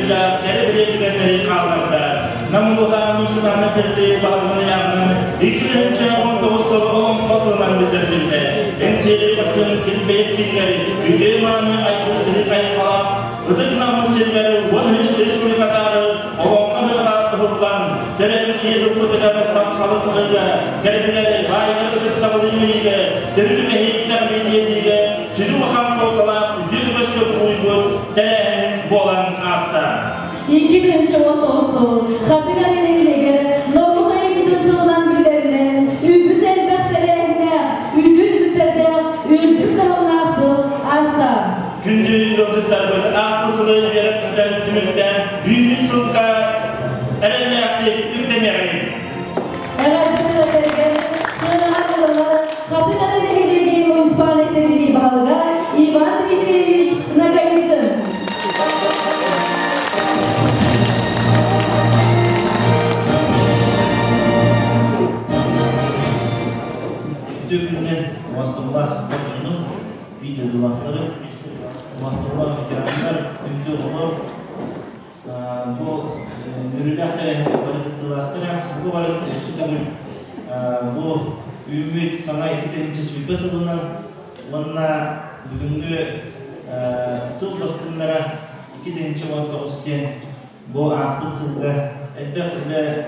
Sülahileri bile güvenleri kalmakta. Namluha Müslümanı birliği bağlamını yapmanın 2019 yılı fasılından bildirildi. Enseli kapının kilbeyet bilgileri, yüdeğmanı aykırısılık ayıkala, Idık namus silleri, Vanhüş Respublikaları, Oğanqahı Kıhıldan, Terevit Yedil Kutularına Tapkalı Sığırga, Teredileri, Baygar Idık Tabılı Yürüyge, Terüdü Mehir Kitabı Yedilge, Südü Bakan Soltalar, Yüz Başkı Uygur, Terehin Boğlan Asta. 2019 yılı Hatıgarı Nehileger, Norul ayı bidonsılından bildirilen, Übüz elbetlerinde, Üdül Mütterde, Üdül Dağınası, Asta. Gündü yıldızlar böyle asmasılı yaratmadan tümükten, Büyümü Sılka, Erenli Aktif, Ükteneğin. Eğer sığınağa yıllar, Hatıgarı Nehileger Munisipalitleri Bağlıga, İvan Dmitrievich Nagayizm. Dökümden Mastırlar Borcu'nun video dolapları, Mastırlar veteranlar, ünlü olur. Bu nürülatlara, balıklıklara, bu balık üstüne bu ümit sana iki süper sılından onunla bugünkü sıl bastınlara iki denizci vardı olsun bu aspıt sılda elbette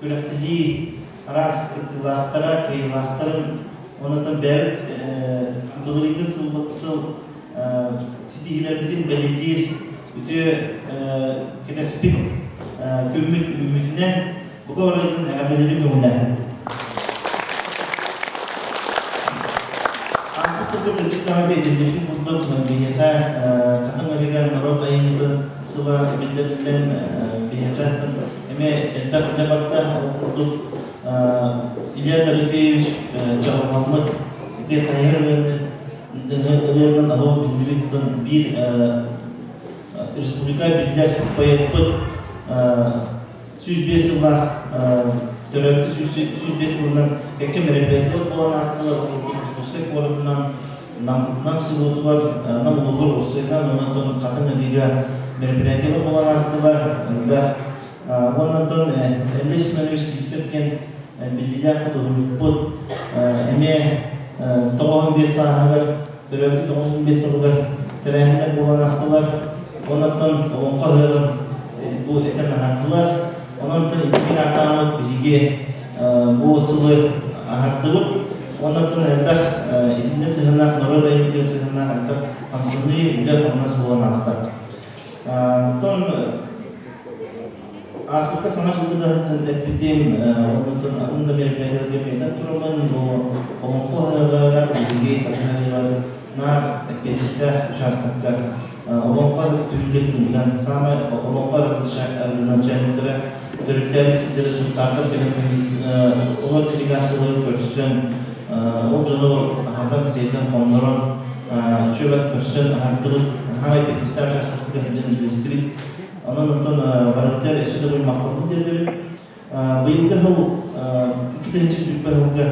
külahtihi ras kıtılahtıra kıyılahtarın ondan beri bılırıngı sıl sitihiler bidin belediğir bütün kedespik ümmetinden bu kavarlarının adelerin gömünden aspıt sılda cidden bir edildiği burada biyata kadınlarıyla Narot ayımızın sıva bildirilen biyatın elbette bakta okuduk İlyas Arifeviç, Cahal Mahmut, Siti Kayır ve Öder'den adı bildirilden bir Respublika Bilgiler Payetput 105 yıllar dönemde 105 yılından kekim merepiyatlık olan aslında Kuskak oradından nam sıvıtı var, nam olur olsaydan ondan kadın ödüyle merepiyatlık olan aslında ve ondan 50 sınırı sivsepken bilgiler koduluk eme tohum bir sahalar dönemde tohum bir sahalar terehler bulan hastalar ondan onqahır bu eten hartılar ondan iki atamak bilgi bu sıvı hartılık ondan elbette idinde sığınak Narot ayımızda sığınak hatta hamsını bile olmaz bulan hasta Aspıkta sanatçılığı da ettiğim onun adında merkezler vermeden turunun o onqahlar bilgi takımlar nar etkileşte şahslıklar onqah türlülerinden sama onqah şartlarından çelmetlere Türkler isimleri sultanlar benim onlar delegasyonları görsün o canı hatta zeytin fonların çöbek görsün hartılık hava etkileşte şahslıklarından bilgileri Ondan varlıklar eşitli bir maktabı derdir. Bu yılda iki tane süper hılda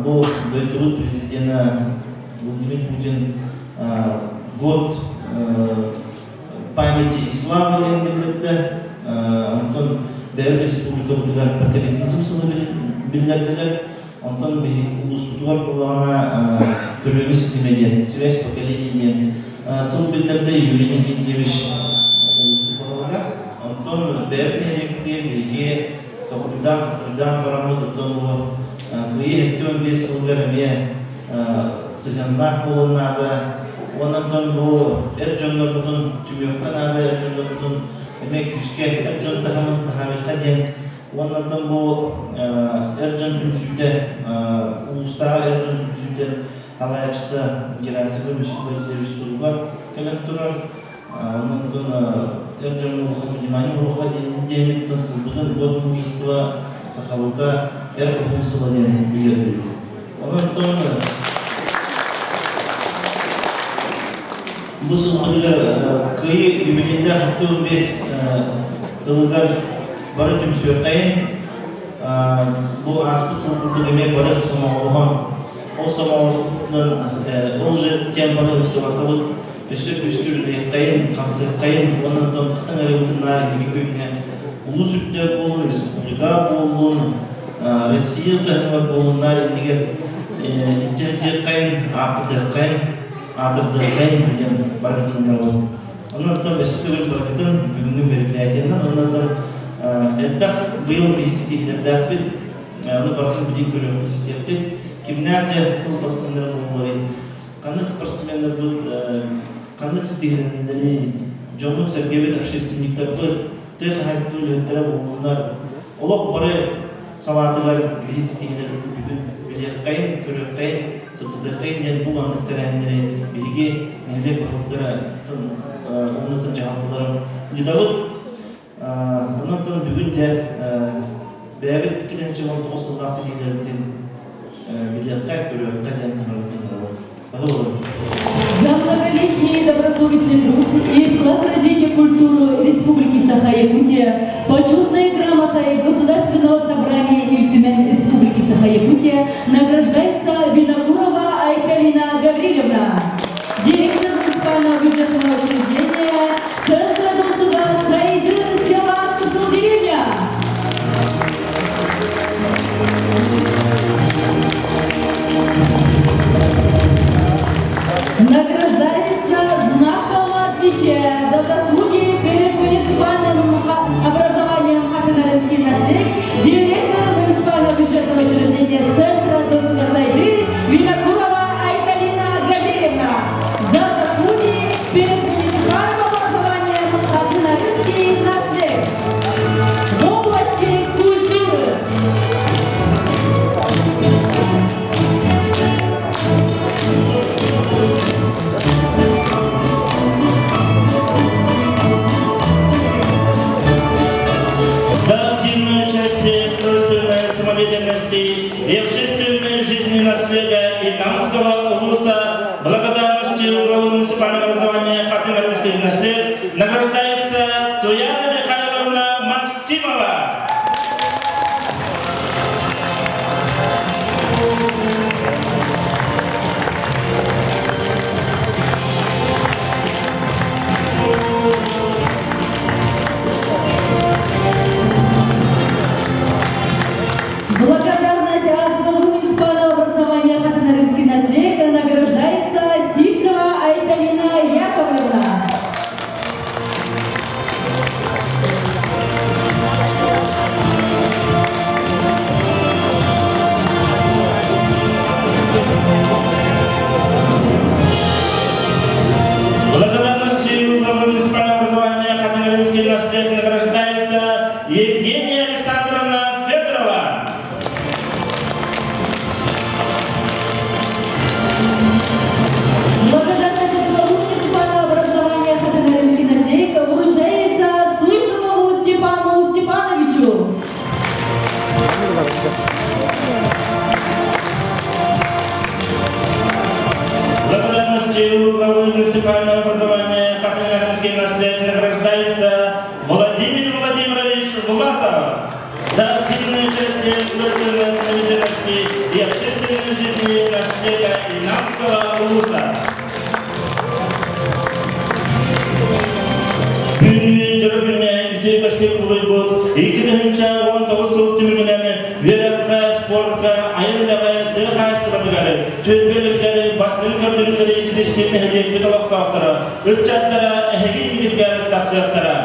bu Beyrut prezidenti Vladimir Putin god pamяти İslam ile birlikte ondan Devlet Respublikalılar patriotizm sınırı bildirdiler. Ondan bir ulus tutular kulağına körüğünü sistemediyen, связь поколения sıl bildirdi Yuli'nin gittiğimiz Ondan devlet niyetli bilgi toplumdan paramı tuttuğunu kıyı ettiğim bir sılgarımıya sıcağınlar bulunmadı. Ondan bu ercanlar budun tümyoktan adı ercanlar budun emek yüzke ercan tahamın tahamikta diyen ondan bu ercan tümsüde uluslararası ercan tümsüde halayakçıda girasılı bir servis sorular kalektorar ondan Ercan Руха, внимание Руха, демет танцевать, год мужества, сахалута, эрка функциональный билет. Ondan bu sınırda kıyı yübelinde hatta 15 yıllar barı tümsüyor kayın bu aspet sınırda demek barı sona olan o sona olsun olca tem barı tutmaktadır üstül kayın, kapsı kayın, onun don kıtın arayıtınlar ilgi köpüne ulus ülkeler bolun, respublika bolun, Россия тахмар болунlar ilgi ince kayın, atırdı kayın bilen barıtınlar var. Ondan üstül barıtın bugünkü merkezlerinden ondan etbaq bıyıl bihisitihler bir onu barıtın bilin görüyoruz isteyip kimlerce sıl bastınların onları kanık sportsmenler bu kanık stihlerinde John'un sergeved общественниктер bu tek hastuluğunlara bulunanlar olak barı savadılar bihisitihler bilirkayın, körükayın, sıkıdıkayın yani bu anlık terhenleri bilgi neler balıklara onların cevapları gıdavut ondan bugün de beraber ikinci oldu Oslo'da seyirlerden bilirkay, körükayın За многолетний добросовестный труд и вклад в развитие культуры Республики Саха-Якутия почетной грамотой Государственного собрания Ильтюмен Республики Саха-Якутия награждается Винокурова Айталина Гаврилевна, директор муниципального бюджетного учреждения Центра досуга Сайды села Кызылдеревня. Награждается знаком отличия за заслуги перед муниципальным образованием Хатынаринский наследник, директор муниципального бюджетного учреждения Центра досуга Сайды Винокурова Айталина Гаврилевна за заслуги перед муниципальным образованием Хатынаринский наследник в области культуры. И общественной жизни наследия Инамского улуса благодарностью главы муниципального образования Хатынаринский наследник награждается Туяна Михайловна Максимова. Благодарность от главы муниципального образования Хатынаринский наследник награждается Сивцева Айталина Яковлевна. Благодарностью главы муниципального образования Хатынаринский наследник награждается Евгения Александровна Федорова. Благодарность от главы муниципального образования Хатынаринский наследник вручается Суздалову Степану Степановичу. Благодарностью главы муниципального образования Хатынаринский наследник награждается Владимир Владимирович Власов за активное участие в культурной самодеятельности и общественной жизни наследия Инамского улуса. Бүгінгі жүргіне үйде көштеп болой бұл, 2019 жыл түмігінені вераққа, спортқа, айырылығы, дұға аштығындығары, төлбеліктері, басының көрділері, сілеспетіне хедек біталақтақтары, үтчаттары, әхегін кедергері тақсияқтары.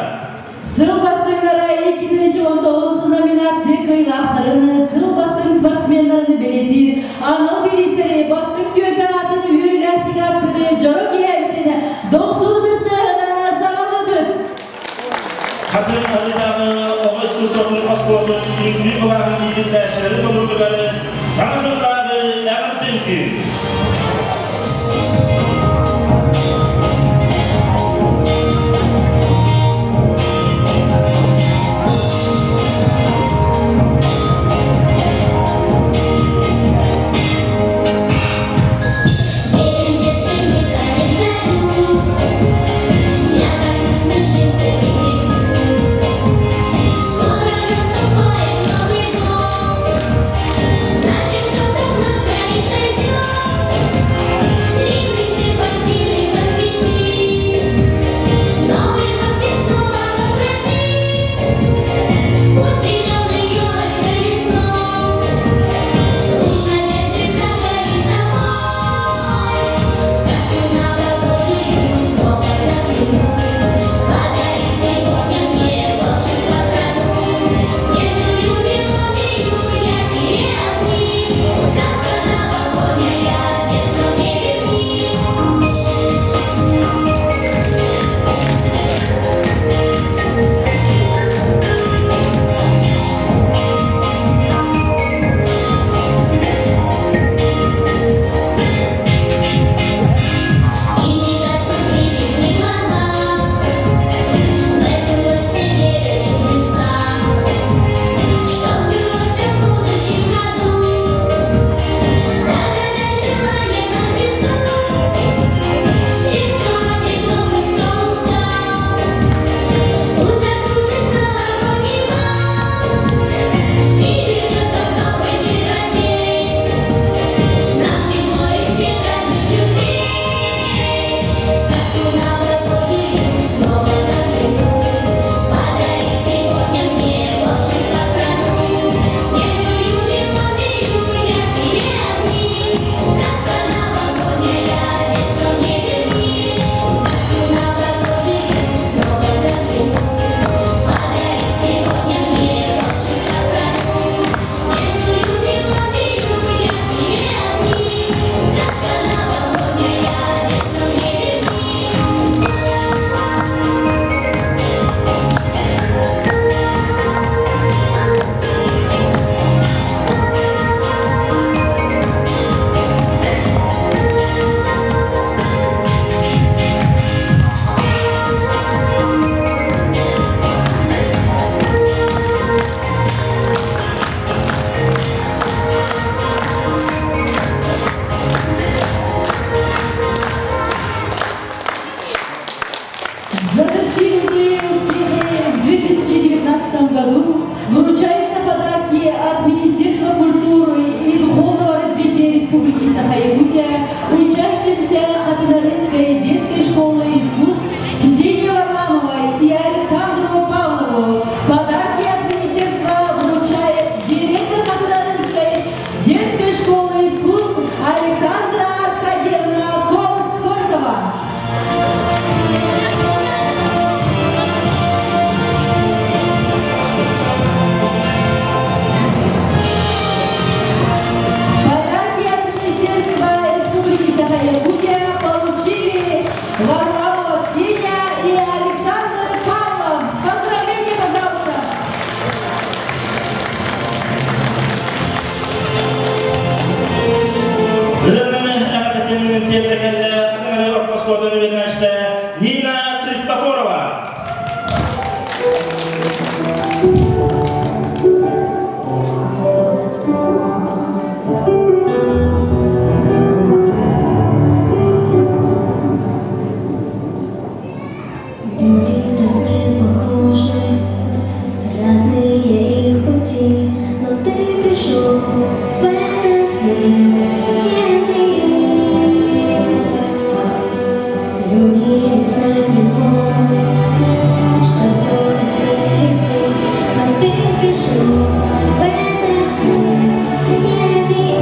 Сыл бастыңдары 2019 номинация кыйлақтарыны, сыл бастың спортсмендеріні белетір, аныл белестері, бастың төбе атын үйіріләттік аттыры, жарық еәлітіні, доқсудыстығына сағалығын. Хатын алыдағы оғыз күстотын қосқотын, үйінгі бұлағын егілдәшілері болырдығары, саңғылдағы әғірттен күйін. Значит, что-то вновь произойдет. Якутия, учащимся Хатынаринской детской школы искусств Ксении Варламовой и Александру Павлову. Подарки от министерства вручает директор Хатынаринской детской школы искусств Александра Аркадьевна Колосова. Подарки от министерства Республики Саха-Якутия получили Варламова Ксения и Александр Павлов. Поздравления, пожалуйста! Нина Христофорова. Люди на не похожи, разные их пути, но ты пришел в этот мир не один. Люди не знать не могут, что ждет их впереди, но ты пришел в этот мир не один.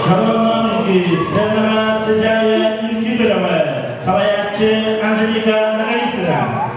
Когда ты ищешь Sernama Sejaya ilki bölümü Salayatçı Angelika Nagalisina.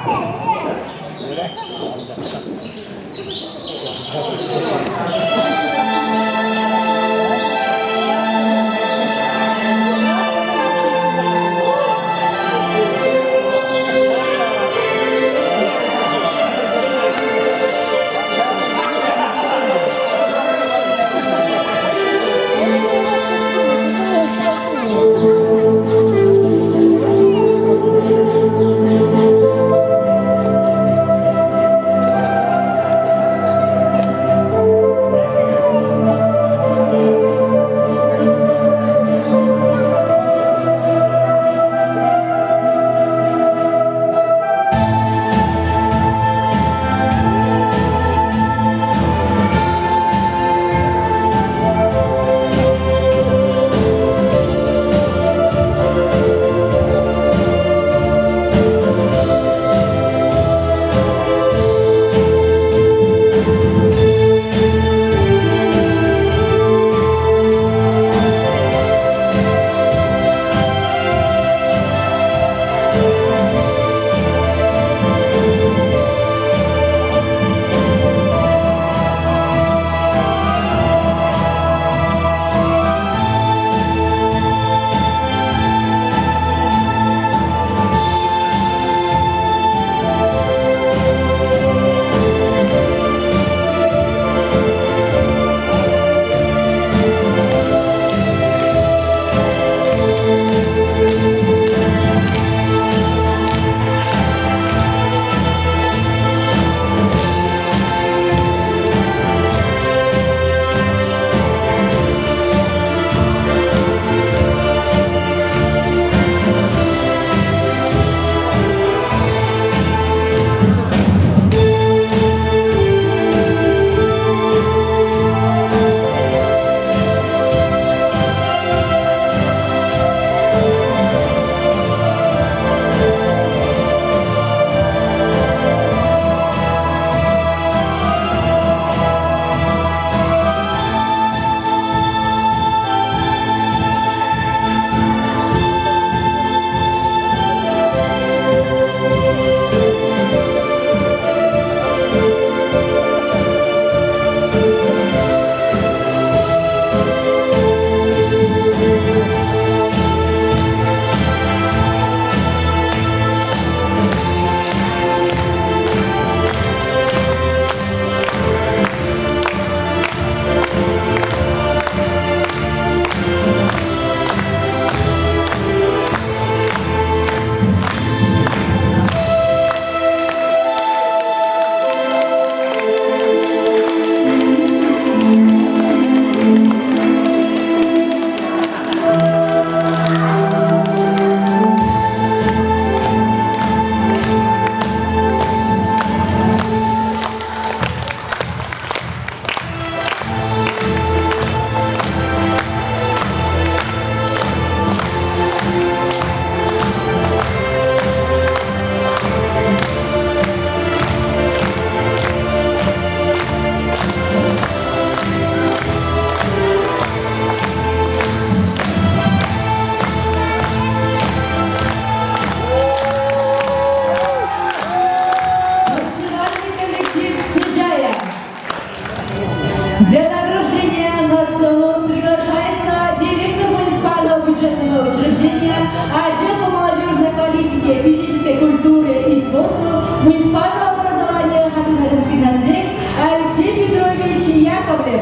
отдел по молодежной политике, физической культуре и спорту муниципального образования Хатынаринский наследник Алексей Петрович Яковлев.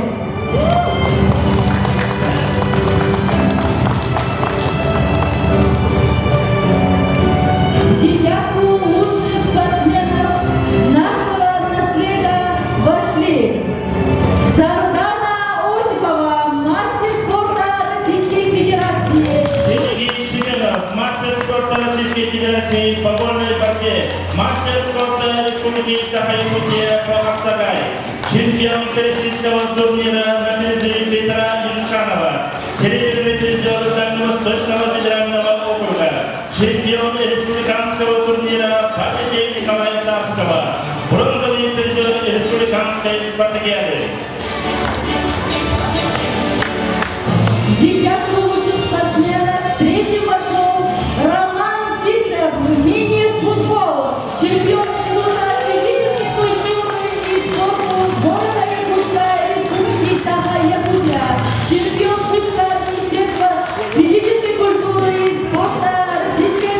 В десятку лучших спортсменов нашего наследия вошли Сардана Осипова, мастер спорта Российской Федерации. Сергей Семенов, мастер спорта Российской Федерации по вольной борьбе, мастер спорта Республики Саха-Якутия по Аксагай, чемпион всероссийского турнира на призы Петра Ильшанова, серебряный призер Дальневосточного федерального округа, чемпион республиканского турнира памяти Николая Царского, бронзовый призер республиканской спартакиады. В десятку лучших спортсменов третьим вошел Роман Сисов в мини-футбол, чемпион института физической культуры и спорта города Якутска, Республики Саха-Якутия, чемпион Кубка Министерства физической культуры и спорта Российской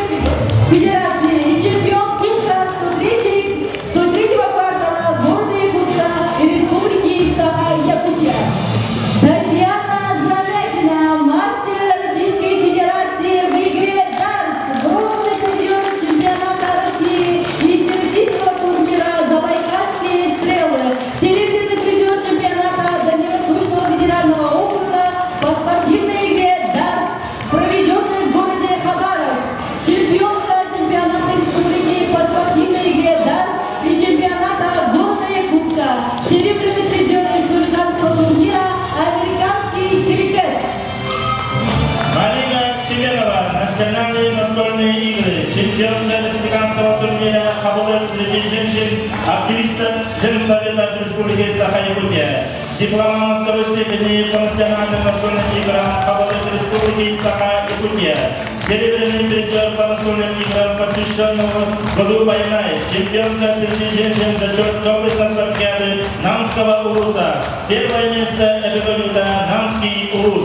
Федерации и чемпион Кубка 103-го квартала города Якутска и Республики Саха-Якутия. Татьяна Замятина, мастер Российской Федерации в игре дартс, бронзовый призер чемпионата России и всероссийского турнира «Забайкальские стрелы», серебряный призер чемпионата Дальневосточного федерального округа по спортивной игре дартс, проведенной в городе Хабаровск, чемпионка чемпионата республики по спортивной игре дартс и чемпионата города Якутска, серебряный призер республиканского турнира «Американский крикет». Марина Семенова, национальные настольные игры, чемпионка республиканского турнира «Хабалык» среди женщин, активистка Женсовета Республики Саха-Якутия, дипломант второй степени по национальным настольным играм «Хабалык» Республики Саха-Якутия, серебряный призер по настольным играм, посвященному году войны, чемпионка среди женщин за счет областной спартакиады Намского улуса, первое место эпигонита Намский улус.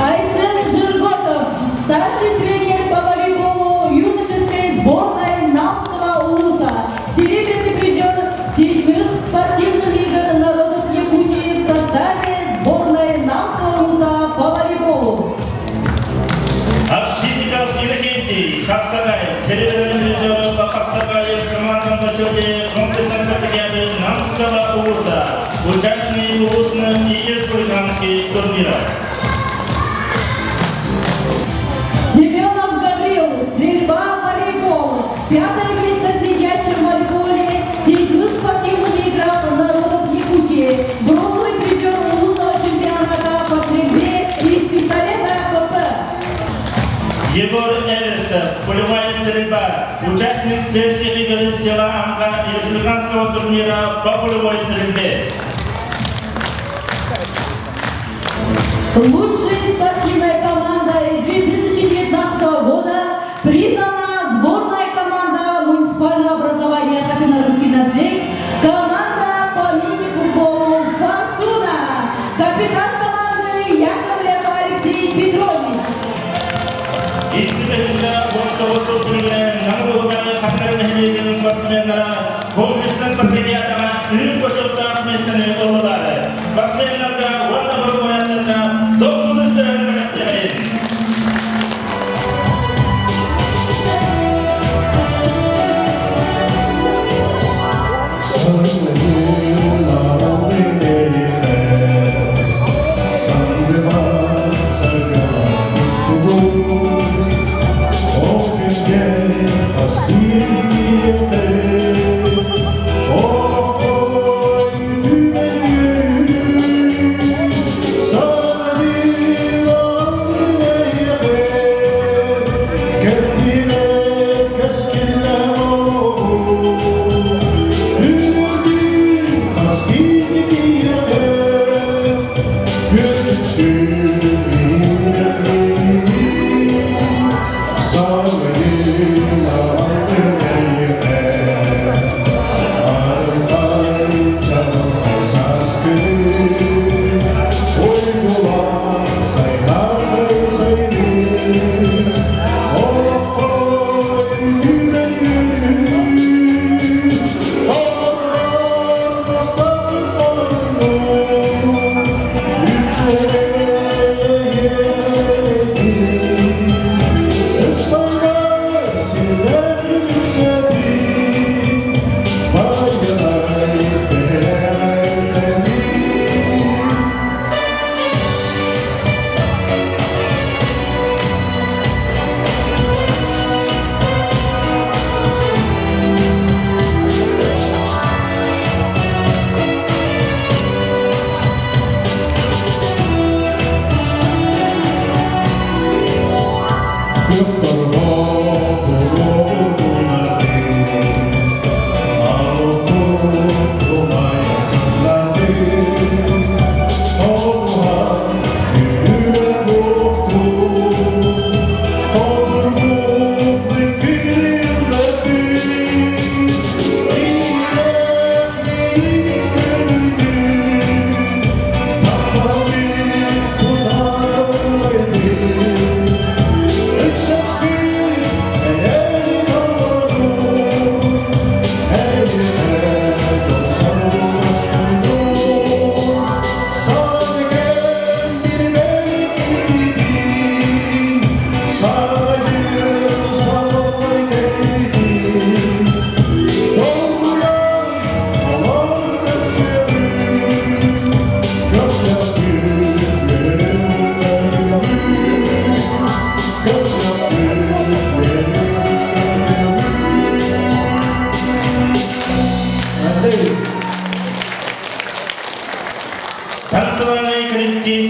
Айсен Жирготов, старший тренер по волейболу юношеской сборной Намского улуса, серебряный призер 7 спортивных игр народов Якутии в составе сборной Намского улуса по волейболу. Овчинников Иннокентий, Хавсагай, серебряный призер по Хавсагаю в командном зачете комплексной спартакиады Намского улуса, участник улусных и республиканских турниров. Семенов Гаврил, стрельба, волейбол, 5-е место в сидячем волейболе, 7 спортивных играх народов Якутии, бронзовый призер улусного чемпионата по стрельбе из пистолета ПП. Егор Эверстов, полевая стрельба, участник сельских игр села Амка и республиканского турнира по полевой стрельбе. Лучшей спортивной командой 2019 года признана сборная команда муниципального образования Хатынаринский наследник, команда по мини-футболу «Фортуна», капитан команды Яковлев Алексей Петрович. İlkinde orta turnuva namluğları Hakarya'da hediye sportsmenlere kompleks spaketiyatına üst koşulda mesleğini oldular. Sportsmenlerde valla bir oyunlarda 90 üstüne bıraktılar.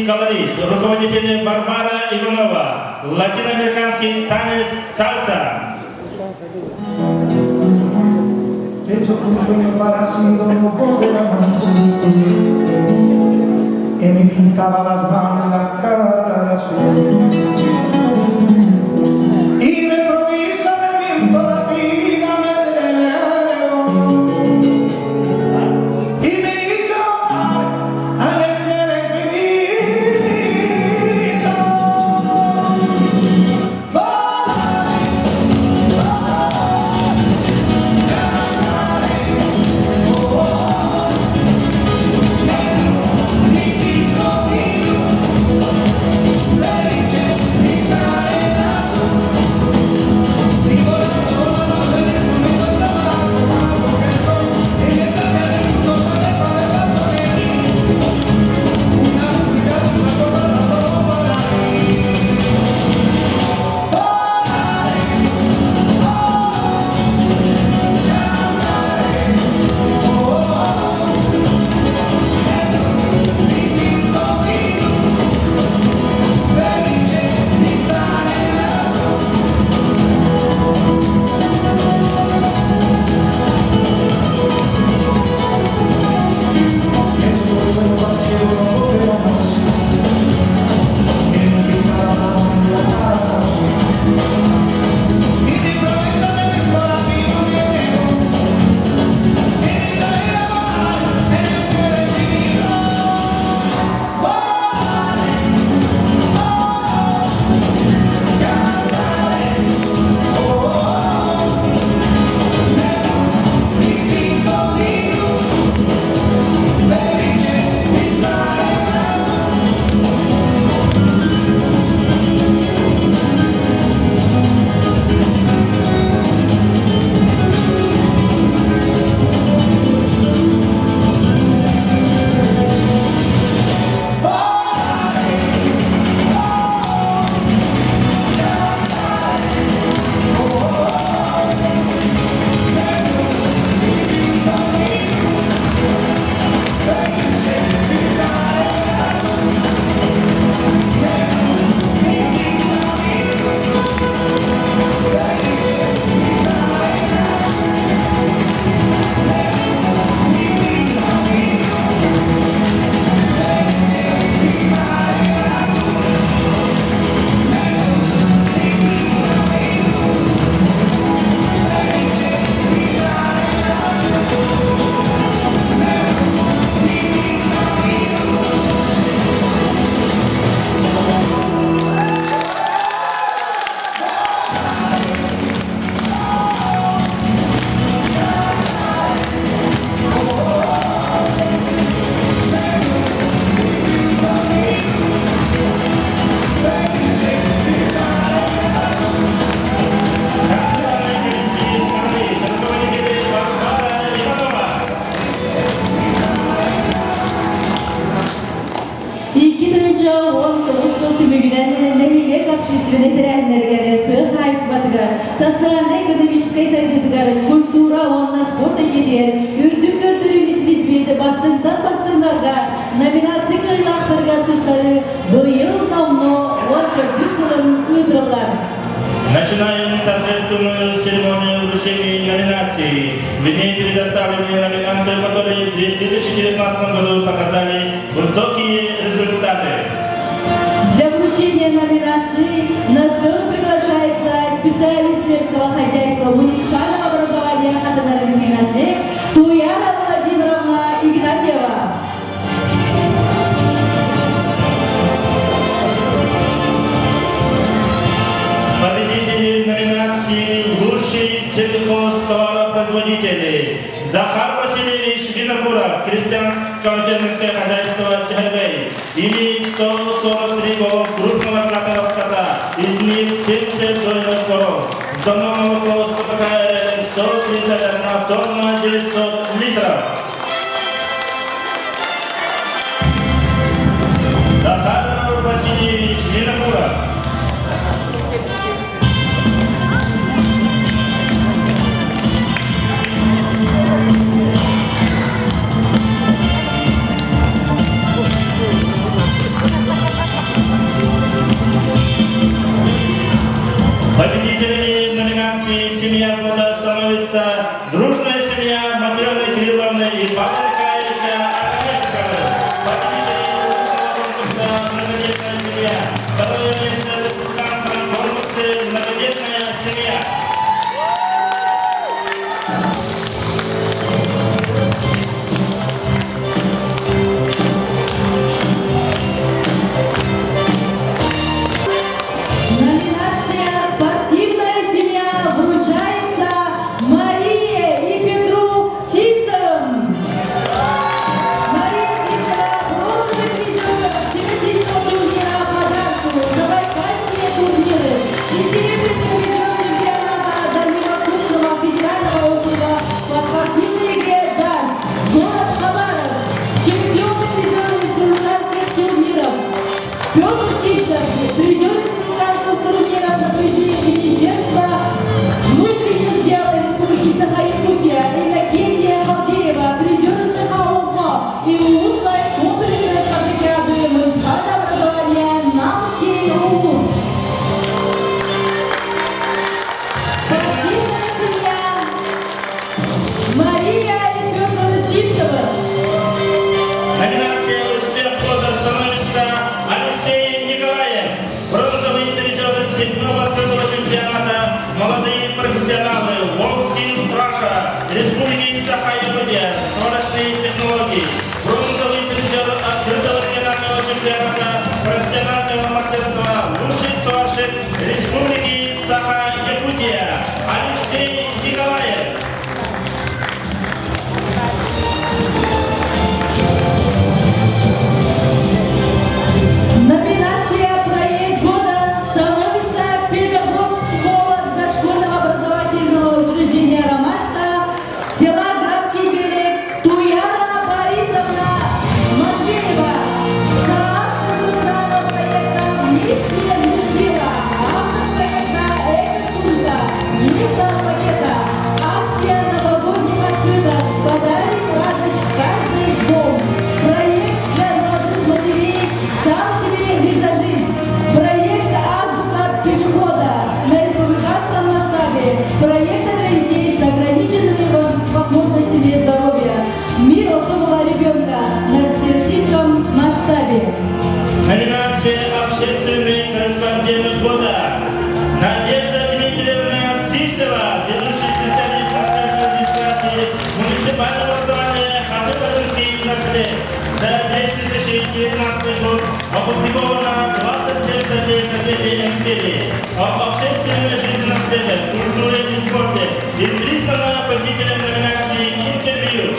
колорит, руководитель Варвара Иванова, латиноамериканский танец сальса. Hecho un sueño parecido no poder amarse y me pintaba las manos y la cara de azul y de improviso el viento la vida me dejó y me hizo volar al cielo infinito. общественной тренерleri, хайстбатыгар, социально-экономической советыгар, культура, онна спорта едер, үрдүк көрдүрүмүс бизбейді бастыңдан-бастыңдарға, номинация кыйлақтарға туттары, быйыл намно, он көрдүстірін ыдырылар. Начинаем торжественную церемонию вручения номинаций. В ней предоставлены номинанты, которые в 2019 году показали высокие результаты. Для вручения номинаций на сцену приглашается специалист сельского хозяйства муниципального образования Хатанаринский наследник Туяра Владимировна Игнатьева. Победители номинации «Лучший сельхозтоваропроизводитель» Захар Васильевич Винокуров, крестьянско-фермерское хозяйство Тягай, имеет 143 голов крупного клатого скота, из них 70 дойных коров. Сдано молоко 131 тонна 900 литров. Захар Васильевич Винокуров. Ha ha ha! становится дружная семья Матрёны Кирилловны и Павла Николаевича Архипова. Победители конкурса «Многодетная семья». Второе место в республиканском конкурсе «Многодетная семья». Номинация «Спортивная семья» вручается Марии и Петру Сивцевым. Мария Сивцева – бронзовый призер всероссийского турнира по дарту, забайкальские турниры и серебряный призер чемпионата Дальневосточного федерального округа по спортивной игре «Дарт». Город Хабаров, чемпион и призер республиканских турниров. Петр Сивцев, призер республиканского турнира на призе Министерства внутренних дел Республики Саха-Якутия, Иннокентия Халдеева, призер Саха-Омно и улусной комплексной спартакиады муниципального образования Намский улус. Спортивная семья Мария и Петр Сивцевы. Номинация «Успех года» становится Алексей Николаев. Бронзовый призер 7-го открытого чемпионата «Молодые профессионалы» Волжский Страша Республики Саха-Якутия. Скоростные технологии. Бронзовый призер открытого регионального чемпионата профессионального мастерства лучший сварщик Республики Саха-Якутия Алексей Николаев. Номинация «Проект года» становится педагог-психолог дошкольного образовательного учреждения «Ромашка» села Графский берег Туяна Борисовна Матвеева за автор социального проекта «Вместе Мессила», автор проекта «Эко-сумка», «Место пакета», акция новогодних открыток «Подарим радость в каждый дом», проект для молодых матерей «Сам себе визажист», проект «Азбука пешехода» на республиканском масштабе, проекты для детей с ограниченными возможностями здоровья, «Мир особого ребенка» на всероссийском масштабе. Номинация «Общественный корреспондент года» Надежда Дмитриевна Сивцева, ведущий специалист экспертной администрации муниципального образования Хаты-Бажинский наслед. За 2019 год опубликовано 27 статей в газете «Энсерии» об общественной жизни наследия, культуре и спорте и признана победителем номинации «Интервью».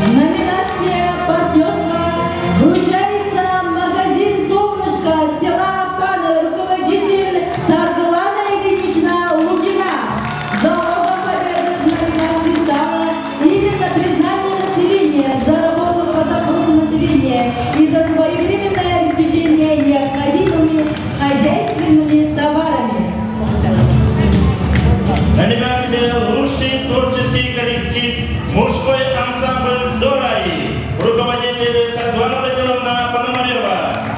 Номинация «Партнерство» вручается магазин «Солнышко» села Паны, руководитель Саргылана Ильинична Лукина. Залогом победы в номинации стало именно признание населения за работу по запросу населения и за своевременное обеспечение необходимыми хозяйственными товарами. Номинация «Лучший творческий коллектив» мужской ансамбль «Дораи», руководитель Светлана Даниловна Пономарева,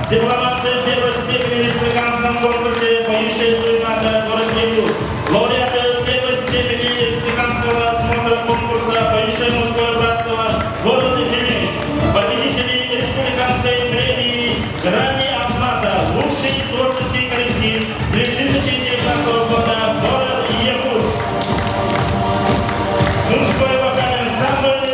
дипломаты первой степени в республиканском конкурсе «Поющая суета город Якут», лауреаты первой степени республиканского осмотра конкурса «Поющее мужское братство город Ильич», победители республиканской премии «Грани Алмаза», лучший творческий коллектив 2019 года город Якут. Мужской вокальный ансамбль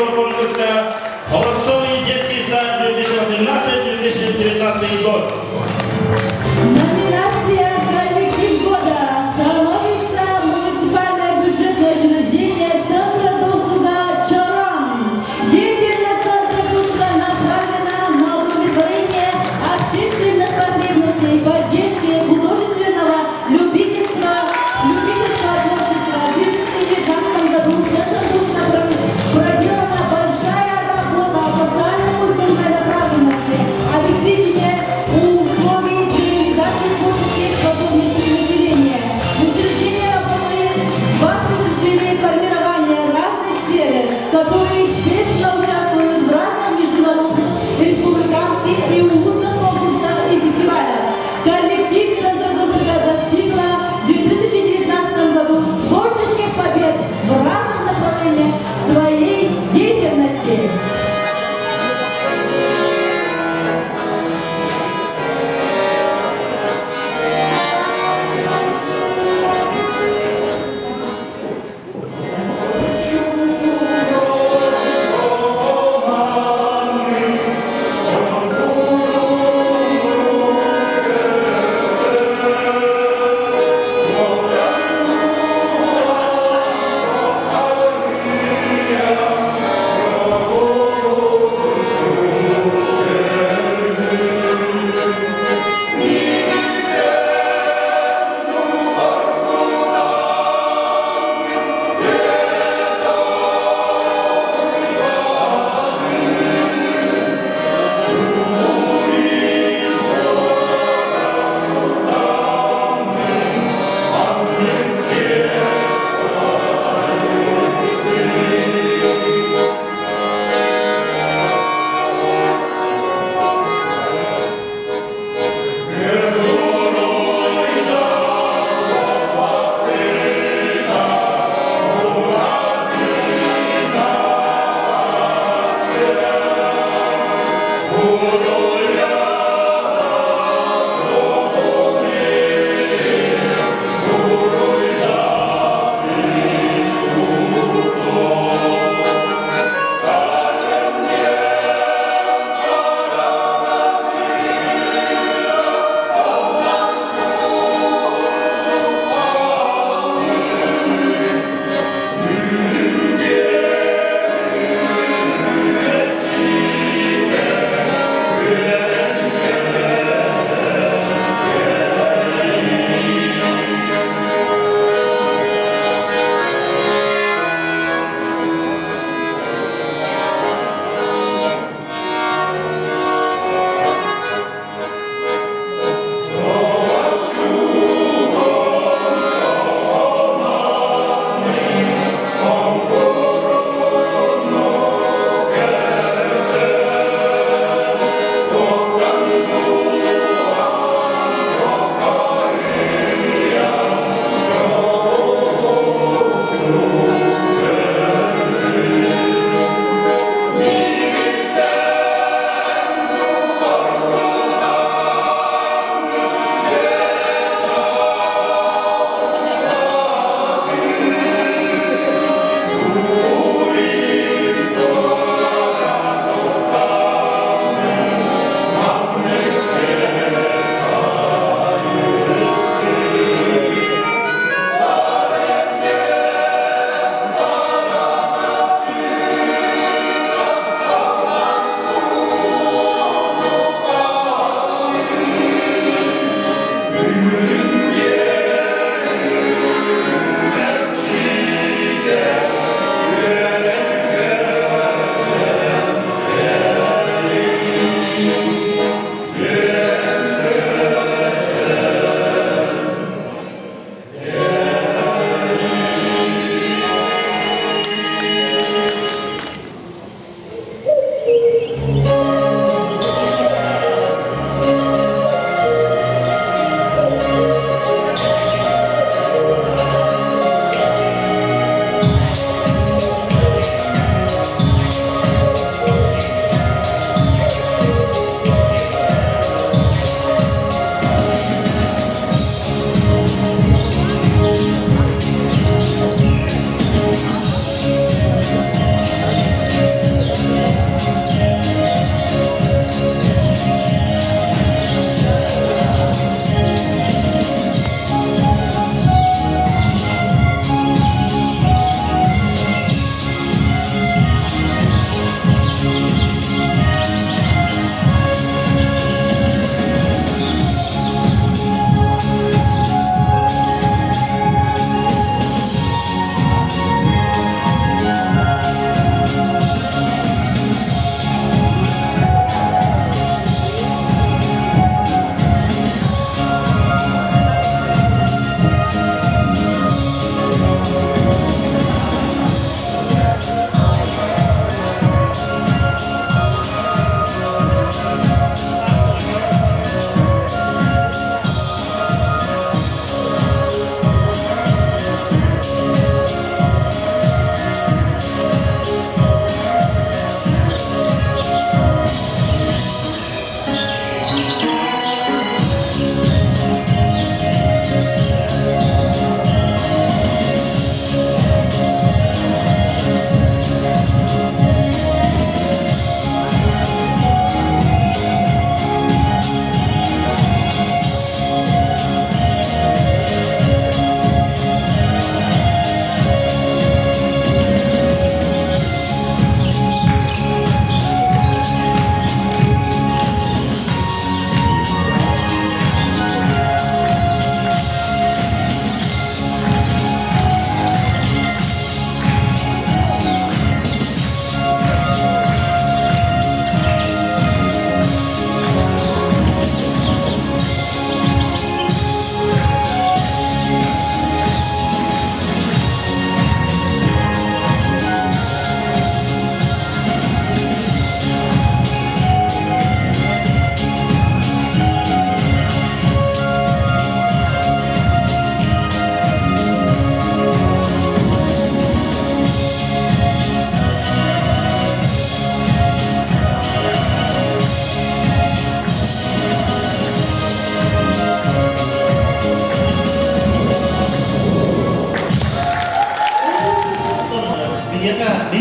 второго конкурса «Холостовый детский сад 2018-2019 год». Номинация «Коллектив года» становится муниципальное бюджетное учреждение Центра досуга «Чаран». Деятельность Центра досуга направлена на удовлетворение общественных потребностей, поддержки художественного любительства творчества. В 2019 году Центром досуга проделана большая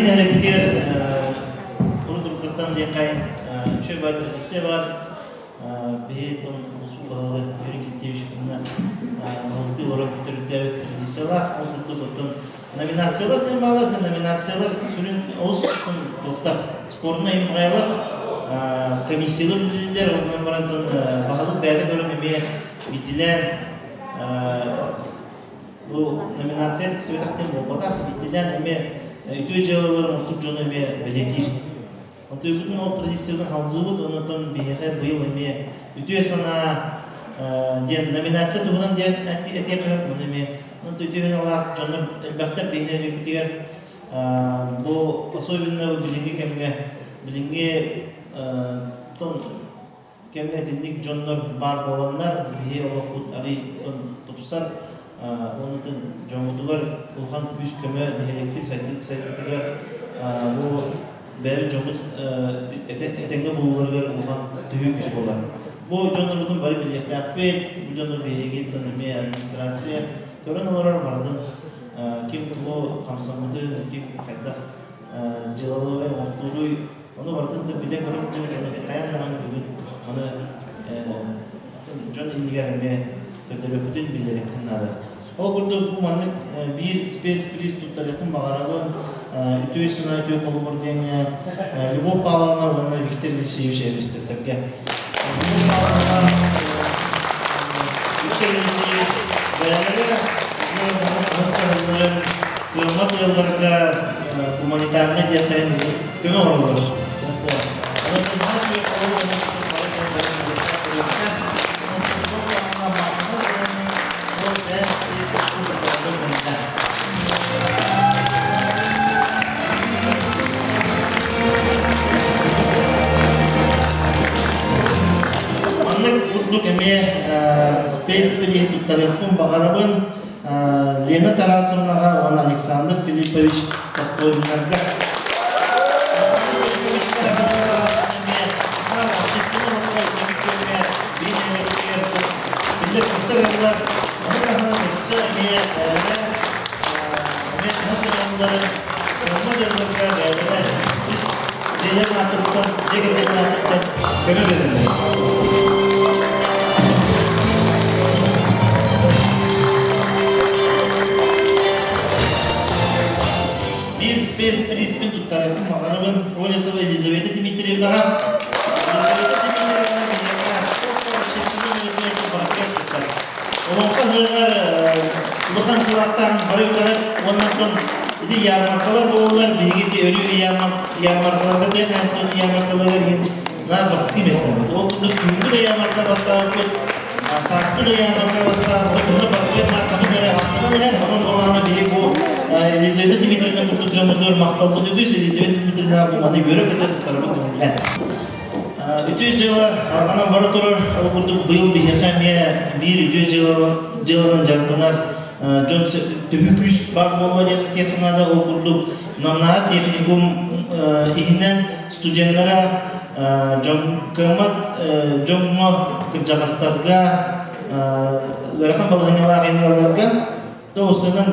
Bihin elbette Urudurkattan diye çöp adresi var. Bir ton usul bağlı yürüyüş bunlar. Halkı olarak türlü tradisiyalar, olduklu nominasyyalar diye bağlı. Nominasyyalar sürün olsun doktor sporuna imkayalar. Komisyalar bilirler. Ondan barandan bağlı beyde görünmeye bitilen bu nominasyon kısmı takdim olmadı. Bitilen eme ütücülerin oturucunu eme belirtir. Bütün o tradisiyonun halkı ondan bir yıl eme ütüye sana diye nominasyon tuğunan diye etiye kahve bunu eme. Ondan ütüye Allah canım elbette beğenecek bitiyor. Bu asoyunla bu bilingi kemge bilingi ton kemge dindik canlar var olanlar bir olakut ari ton topsar ondan canlılar uhan küs köme diyelekti saytılar bu böyle canlı etenge bulurlar uhan tüyü küs bolar. Bu canlar bunun bari birlikte akbet bu canlar bir tanımaya administrasiya koronalar vardı. Kim bu kamsamıdı kim kadar celalı ve muhturu onu vardı da bile görünce kayan da bugün onu can ilgilenmeye kötü bütün bilerekten nada. O burada bu manlık bir space priz tutarıkın bağırağın ütüyüsüne ütüyü kolu vurduğuna Любовь Павловна bana Viktor Ilseyevich erişti tabi. Любовь Pavlovna Viktor Ilseyevich beğenleri hastalıkların kırmat yıllarında humanitarne diyeten köme olurlar. Onun için her şey olur. Untuk kami space pilih itu terhitung bakarabun Lena Tarasovna dan Alexander Filipovich Toktoyinlarga bir space prispin tutarım mağarabın Olesova Elizaveta Dimitrievna'ya Olumsuz hızlar Ulukan kulaktan barıklar onlardan idi yarmarkalar olurlar bilgi ölü yarmarkalarda da hastane yarmarkaları nar bastık mesela o kümbü de yarmarka bastık saskı da yarmarka bastık o bakıyor markaları hakkında her onun olanı bir bu Elizaveta Dimitrievna kurtulacağımızdır maktal bu diyorsa Elizaveta Dimitrievna bu bana göre kadar tarafı dönülen ütü yılı arkadan barı durur bu yıl bir hekamiye bir ütü yılının jartınar John tühüküs var olacak teknada okurduk namna teknikum ihinden studentlara John kerjastarga rakam balhanyalar engellerga da usulun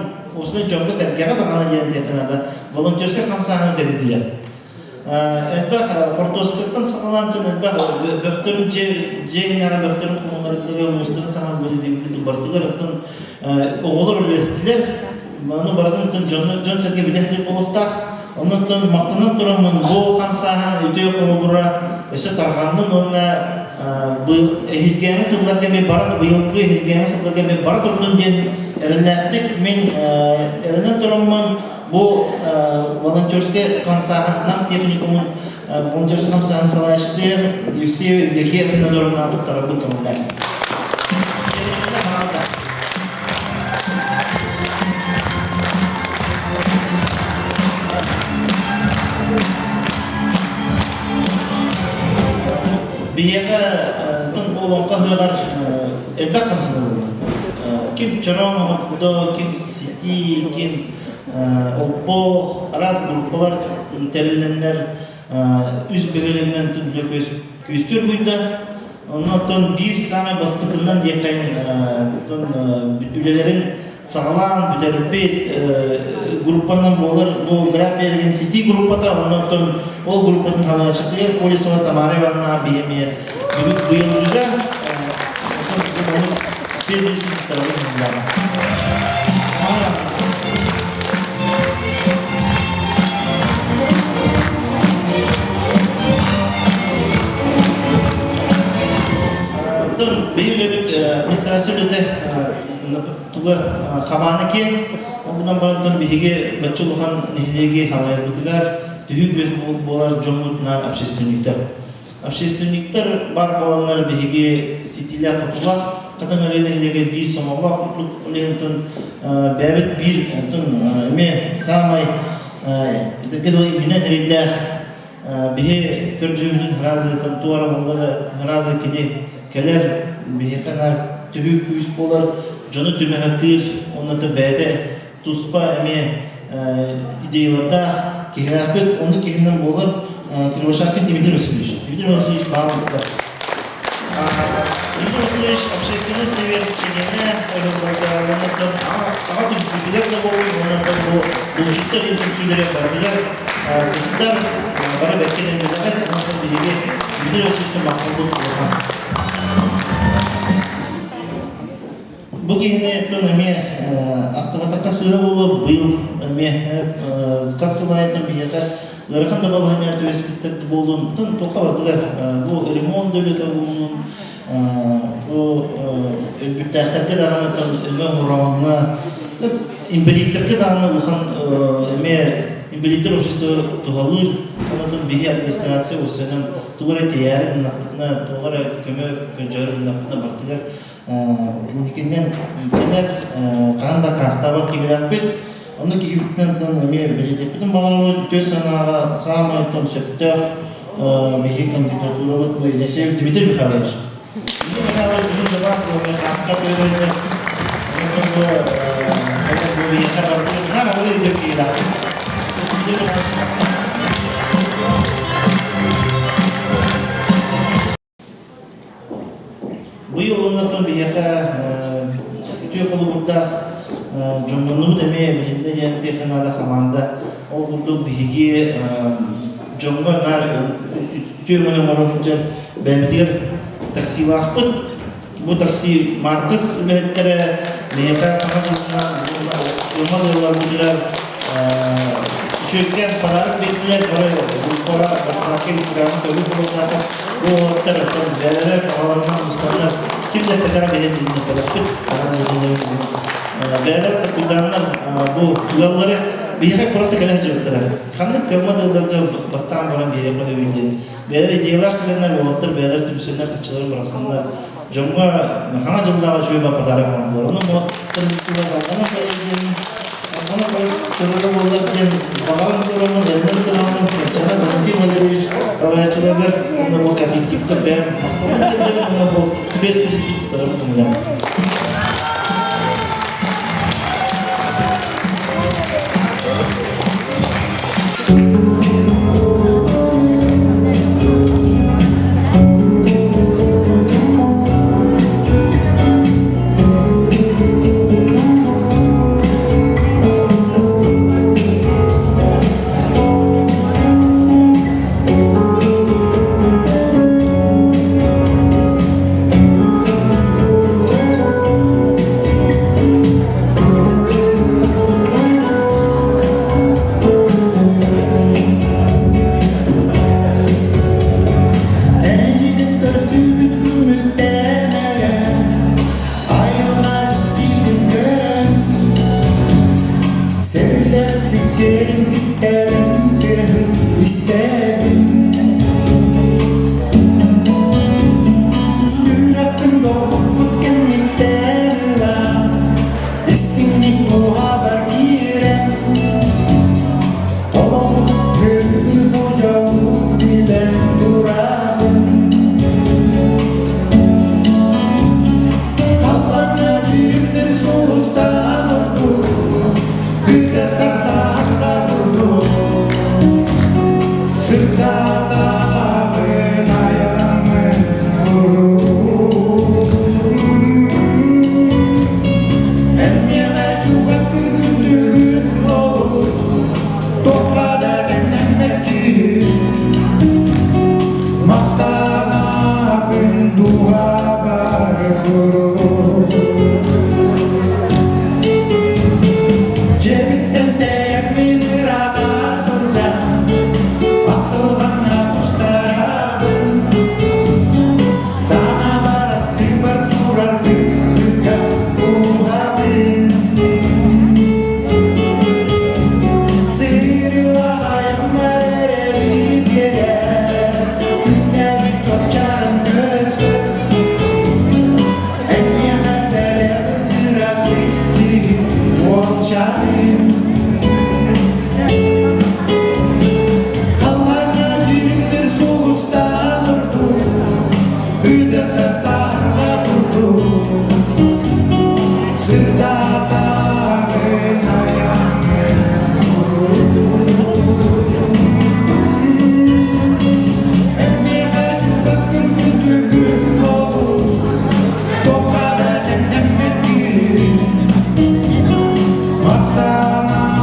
John'ga sergaya da ana diyen teknada volunteerse kamsahanı dediler. Elbette Fortosk'tan sağlanan elbette böktürün cehine böktürün konularında muhtemelen sağlandığı gibi bartılar attın oğullar ülestiler. Bana baradan John Sergey bilehtir olukta. Ondan maktanan duramın bu kamsahan ütüye konu bura ise tarhandan onunla bu ehilgeni sıllarga bir barat bu yılgı ehilgeni sıllarga bir barat olduğun diyen erenlerdik men erenen duramın bu volunteerske kamsahan nam teknikumun volunteerske kamsahan salaştır yüksek deki efendim durumuna tutarabı konular. Bir yere tüm olan kahveler elbette kamsahan olur. Kim çorama makbuda, kim siti, kim Oppo, araz gruplar terilenler üst bölgelerinden tümlü küstür buydu. Ondan bir same bastıkından diye kayın ülelerin sağlan büteripit gruppanın bolur bu grab bergen city gruppata ondan ol gruppatın halaya çıktı Kolisova Tamara Ivanna BME bu yılda spesifik tarafından Benim administrasyonda tuğ xabanaki ondan barantan bihige bachuluhan nihilegi halay butugar tühü göz bolar jomutlar общественниктер бар bolanlar bihige sitiler fatullah katangarı nihilegi bir somavla lentun bebet bir tun me samay itekedo idine herinde bihe körcübün harazı tuara bolla harazı kini keler bihe kadar tühü küs bolar Jonu tümehatir, onu da bede tuspa eme ideyalarda kihrahbet onu kihinden bolar Kirvashakın Dmitri Vasilievich. Dmitri Vasilievich bağımsızlar. Dmitri Vasilievich общественный совет члены Олимпиадаlarından ağır tüksüzlükler de oluyor. Onlardan bu buluşuklar tüksüzlere vardılar. Kızlar bana bekleyen bir dakika. Onlardan biri Dmitri Vasilievic'in mahkumluğu olan. Bu kihine tönemi aktıvatakka sığır olup bu yıl katsılayeten bir yaka Larıkan da balhaniyatı ve spittekti bolun toka vardılar. Bu limon devleti bulunun bu büyüklerke dağına ömür muramına imbelitlerke dağına ulan imbelitler общество tuhalır ondan bir administrasyon o senem tuğra tiyari nakına tuğra kömür göncer nakına bartılar indikinden kenar kanda kastavat kiglapit onu ki hübitten tanımaya verecek. Bütün bağlı töz sanara sağma ton sektör bir kandidaturu bu Elisev Dmitri Mikhailovich. Dmitri Mikhailovich bizim de bak bu kaskat öğrenci. Bu bir yeter var. Hala öyle bir şey daha. Bu yıl ondan bir yaka tüy kolu burada Jomunu demeye bilinde yani teknada xamanda o burada bihigi jomga nar tüymene marofjar bebetiger taksi vaqt bu taksi markas üretere meyaka samajına olmalı yollar bular çökken paralar bekler para bu para batsaki İslam'ın tabi bulunmakta bu taraftan değerler ağlarından ustanlar kimse kadar beğendiğini kadar bazı Beyler kudanlar bu yolları bir yere просто kaleh cevaplara. Kanlık kırmadıklarında bastan varan bir yere koyuyordu. Beyler ideyalar gelenler oğutlar, beyler tümsünler kaçıların burasınlar. Jonga hangi cıldağa şöyle padarı vardılar. Onu mu tırmısıyla kalkana koyuyordum. Kalkana koyup çorada bollarken bağırın durumun, elmen durumun, kaçana Dmitri Vasilievich kalayaçılar onda bu kafitifte ben mahkumun edildim. Onda bu spesifik tarafı bulunur. çare Kallarına yerimdir soğukta durdu Hıdızlar sarma durdu Sırda dağın ayağını Emni kaçın baskın güldü gün oldu Topkada demlemetti Matana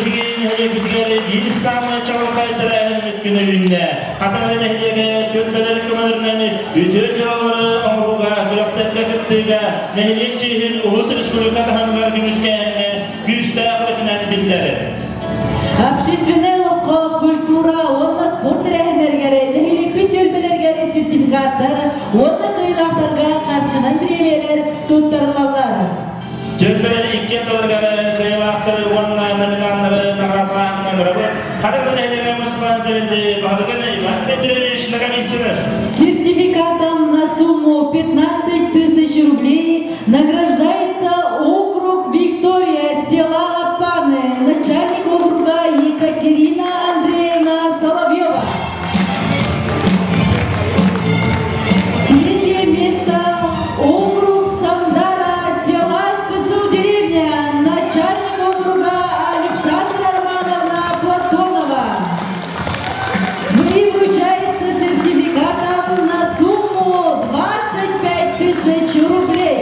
Bilgin hedefleri bir samı çalkaydıra hürmet gününe. Hatanın hedefleri tölbeler kumalarını ütü cevabları omruga sürektekle gittiğe nehliyen cihin Ulus Respublika'da hanımlar gümüşkenine güçte akıratından bildirir. Общественный лоққа, культура, онда спорт рәхендергері, нәхілік төлбелергері сертификаттар, онда қиылақтарға қарчынан премиялар тұттырылалар. Tölbeleri 2 yıldır kıyılaktırı, onunla nominanları, nagratlarına kırıbı, kadar da hedefler musiklandirildi, bağlıkını iman ettiremişine комиссияны. Сертификатом на сумму 15 тысяч рублей награждается округ Виктория, села Апаны, начальник округа Екатерина Андреевна Соловьева. Третье место округ Самдара, села Кызылдеревня, начальник округа Александра Романовна Платонова. И вручается сертификатом на сумму 25 тысяч рублей.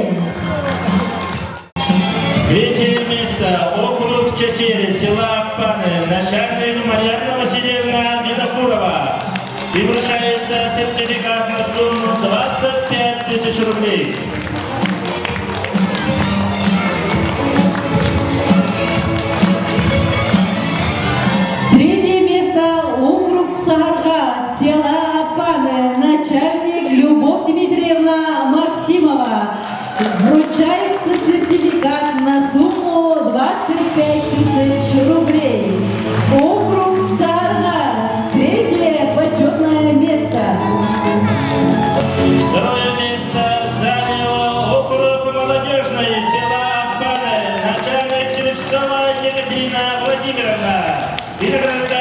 Третье место округ Чечери, села Апаны, начальник Марьяна Васильевна Медокурова. И вручается сертификат на сумму 25 тысяч рублей. Третье место округ Сахарга, села Апаны, начальник Любовь Дмитриевна Максимова. Вручается сертификат на сумму 25 тысяч рублей. Округ Сахарга, третье почетное место. Второе место занял округ Молодежный, села Апаны, начальник Селевцова Екатерина Владимировна. И награждается